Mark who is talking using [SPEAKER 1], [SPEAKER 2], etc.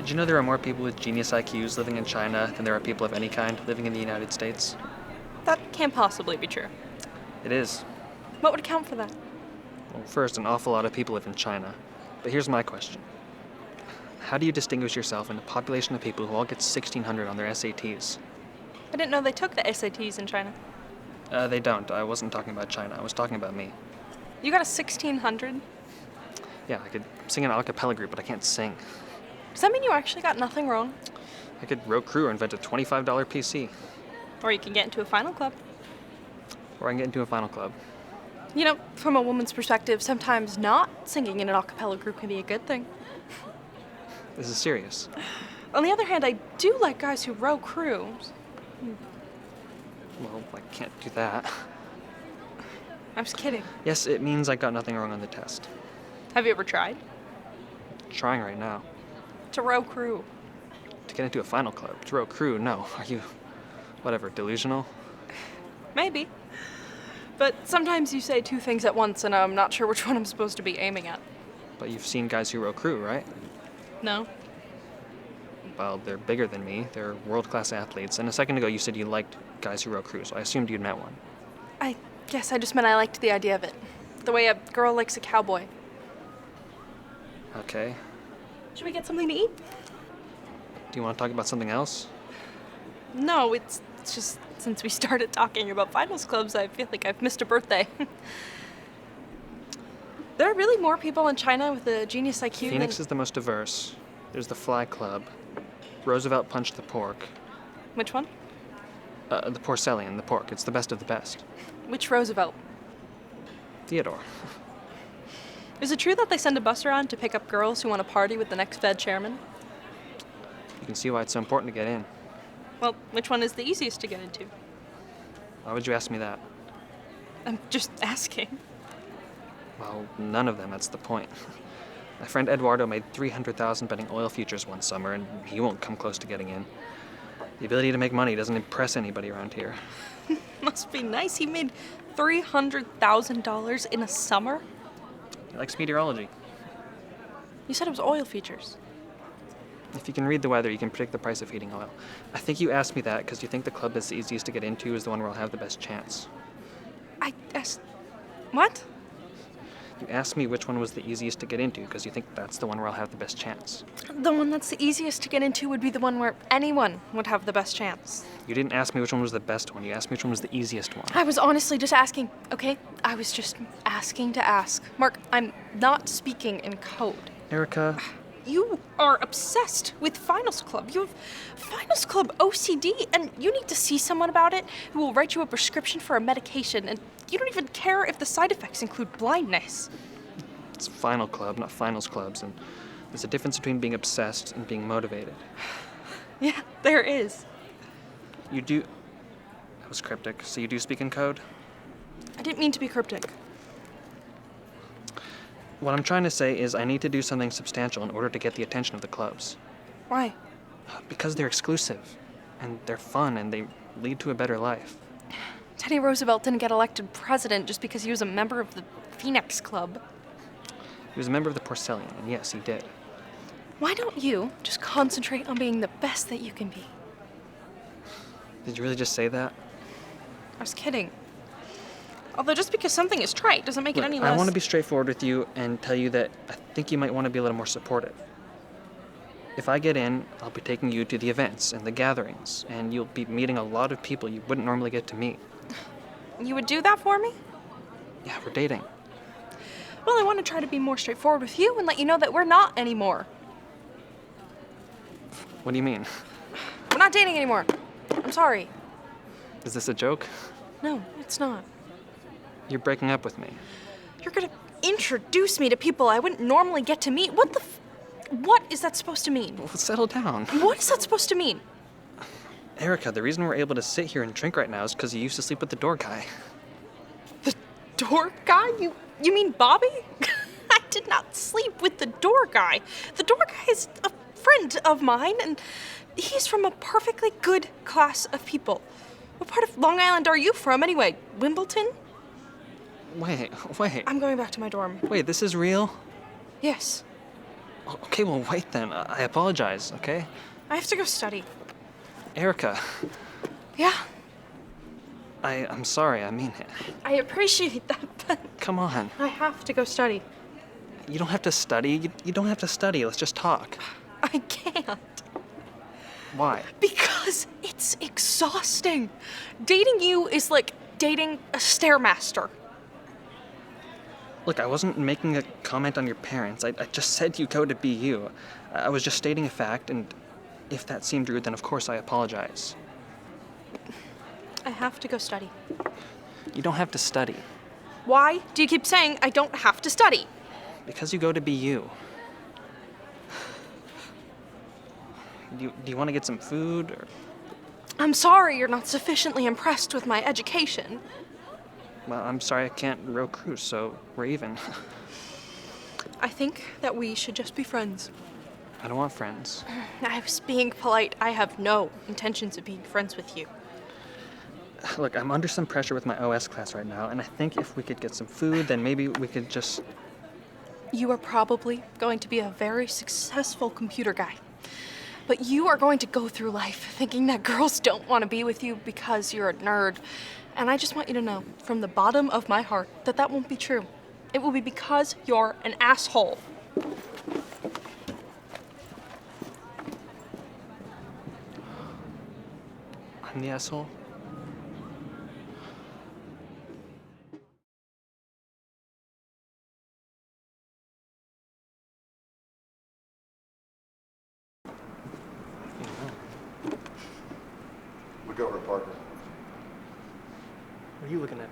[SPEAKER 1] Did you know there are more people with genius IQs living in China than there are people of any kind living in the United States?
[SPEAKER 2] That can't possibly be true.
[SPEAKER 1] It is.
[SPEAKER 2] What would account for that?
[SPEAKER 1] Well, first, an awful lot of people live in China. But here's my question. How do you distinguish yourself in a population of people who all get 1,600 on their SATs?
[SPEAKER 2] I didn't know they took the SATs in China.
[SPEAKER 1] They don't. I wasn't talking about China. I was talking about me.
[SPEAKER 2] You got a 1,600?
[SPEAKER 1] Yeah, I could sing in an a cappella group, but I can't sing.
[SPEAKER 2] Does that mean you actually got nothing wrong?
[SPEAKER 1] I could row crew or invent a $25 PC.
[SPEAKER 2] Or you can get into a final club.
[SPEAKER 1] Or I can get into a final club.
[SPEAKER 2] You know, from a woman's perspective, sometimes not singing in an a cappella group can be a good thing.
[SPEAKER 1] This is serious.
[SPEAKER 2] On the other hand, I do like guys who row crews.
[SPEAKER 1] Well, I can't do that.
[SPEAKER 2] I was kidding.
[SPEAKER 1] Yes, it means I got nothing wrong on the test.
[SPEAKER 2] Have you ever tried?
[SPEAKER 1] Trying right now.
[SPEAKER 2] To row crew.
[SPEAKER 1] To get into a final club. To row crew, no. Are you, whatever, delusional?
[SPEAKER 2] Maybe. But sometimes you say two things at once and I'm not sure which one I'm supposed to be aiming at.
[SPEAKER 1] But you've seen guys who row crew, right?
[SPEAKER 2] No.
[SPEAKER 1] Well, they're bigger than me. They're world-class athletes. And a second ago you said you liked guys who row crew, so I assumed you'd met one.
[SPEAKER 2] I guess I just meant I liked the idea of it. The way a girl likes a cowboy.
[SPEAKER 1] Okay.
[SPEAKER 2] Should we get something to eat?
[SPEAKER 1] Do you want to talk about something else?
[SPEAKER 2] No, it's just since we started talking about finals clubs, I feel like I've missed a birthday. There are really more people in China with a genius IQ
[SPEAKER 1] Phoenix is the most diverse. There's the Fly Club. Roosevelt punched the pork.
[SPEAKER 2] Which one?
[SPEAKER 1] The porcelain, the pork. It's the best of the best.
[SPEAKER 2] Which Roosevelt?
[SPEAKER 1] Theodore.
[SPEAKER 2] Is it true that they send a bus around to pick up girls who want to party with the next Fed chairman?
[SPEAKER 1] You can see why it's so important to get in.
[SPEAKER 2] Well, which one is the easiest to get into?
[SPEAKER 1] Why would you ask me that?
[SPEAKER 2] I'm just asking.
[SPEAKER 1] Well, none of them, that's the point. My friend Eduardo made $300,000 betting oil futures one summer, and he won't come close to getting in. The ability to make money doesn't impress anybody around here.
[SPEAKER 2] Must be nice. He made $300,000 in a summer?
[SPEAKER 1] He likes meteorology.
[SPEAKER 2] You said it was oil futures.
[SPEAKER 1] If you can read the weather, you can predict the price of heating oil. I think you asked me that because you think the club that's the easiest to get into is the one where I'll have the best chance.
[SPEAKER 2] I asked... What?
[SPEAKER 1] You asked me which one was the easiest to get into because you think that's the one where I'll have the best chance.
[SPEAKER 2] The one that's the easiest to get into would be the one where anyone would have the best chance.
[SPEAKER 1] You didn't ask me which one was the best one. You asked me which one was the easiest one.
[SPEAKER 2] I was honestly just asking, okay? I was just asking to ask. Mark, I'm not speaking in code.
[SPEAKER 1] Erica...
[SPEAKER 2] You are obsessed with Finals Club. You have Finals Club OCD, and you need to see someone about it who will write you a prescription for a medication, and you don't even care if the side effects include blindness.
[SPEAKER 1] It's Final Club, not Finals Clubs, and there's a difference between being obsessed and being motivated.
[SPEAKER 2] Yeah, there is.
[SPEAKER 1] You do... That was cryptic. So you do speak in code?
[SPEAKER 2] I didn't mean to be cryptic.
[SPEAKER 1] What I'm trying to say is I need to do something substantial in order to get the attention of the clubs.
[SPEAKER 2] Why?
[SPEAKER 1] Because they're exclusive, and they're fun, and they lead to a better life.
[SPEAKER 2] Teddy Roosevelt didn't get elected president just because he was a member of the Phoenix Club.
[SPEAKER 1] He was a member of the Porcelain, and yes, he did.
[SPEAKER 2] Why don't you just concentrate on being the best that you can be?
[SPEAKER 1] Did you really just say that?
[SPEAKER 2] I was kidding. Although just because something is trite doesn't make it any less...
[SPEAKER 1] I want to be straightforward with you and tell you that I think you might want to be a little more supportive. If I get in, I'll be taking you to the events and the gatherings, and you'll be meeting a lot of people you wouldn't normally get to meet.
[SPEAKER 2] You would do that for me?
[SPEAKER 1] Yeah, we're dating.
[SPEAKER 2] Well, I want to try to be more straightforward with you and let you know that we're not anymore.
[SPEAKER 1] What do you mean?
[SPEAKER 2] We're not dating anymore. I'm sorry.
[SPEAKER 1] Is this a joke?
[SPEAKER 2] No, it's not.
[SPEAKER 1] You're breaking up with me.
[SPEAKER 2] You're gonna introduce me to people I wouldn't normally get to meet? What is that supposed to mean?
[SPEAKER 1] Well, settle down.
[SPEAKER 2] What is that supposed to mean?
[SPEAKER 1] Erica, the reason we're able to sit here and drink right now is because you used to sleep with the door guy.
[SPEAKER 2] The door guy? You mean Bobby? I did not sleep with the door guy. The door guy is a friend of mine, and he's from a perfectly good class of people. What part of Long Island are you from, anyway? Wimbledon?
[SPEAKER 1] Wait.
[SPEAKER 2] I'm going back to my dorm.
[SPEAKER 1] Wait, this is real?
[SPEAKER 2] Yes.
[SPEAKER 1] Okay, well, wait then. I apologize, okay?
[SPEAKER 2] I have to go study.
[SPEAKER 1] Erica,
[SPEAKER 2] Yeah,
[SPEAKER 1] I'm sorry, I mean it.
[SPEAKER 2] I appreciate that, but
[SPEAKER 1] Come on.
[SPEAKER 2] I have to go study.
[SPEAKER 1] You don't have to study. You don't have to study. Let's just talk.
[SPEAKER 2] I can't.
[SPEAKER 1] Why?
[SPEAKER 2] Because it's exhausting. Dating you is like dating a stairmaster.
[SPEAKER 1] Look, I wasn't making a comment on your parents. I just said you go to BU. I was just stating a fact, and if that seemed rude, then of course I apologize.
[SPEAKER 2] I have to go study.
[SPEAKER 1] You don't have to study.
[SPEAKER 2] Why do you keep saying I don't have to study?
[SPEAKER 1] Because you go to BU. Do you want to get some food, or?
[SPEAKER 2] I'm sorry you're not sufficiently impressed with my education.
[SPEAKER 1] Well, I'm sorry I can't row cruise, so we're even.
[SPEAKER 2] I think that we should just be friends.
[SPEAKER 1] I don't want friends.
[SPEAKER 2] I was being polite. I have no intentions of being friends with you.
[SPEAKER 1] Look, I'm under some pressure with my OS class right now, and I think if we could get some food, then maybe we could just...
[SPEAKER 2] You are probably going to be a very successful computer guy. But you are going to go through life thinking that girls don't want to be with you because you're a nerd. And I just want you to know, from the bottom of my heart, that that won't be true. It will be because you're an asshole.
[SPEAKER 1] I'm the asshole?
[SPEAKER 3] Look over, Parker.
[SPEAKER 1] What are you looking at?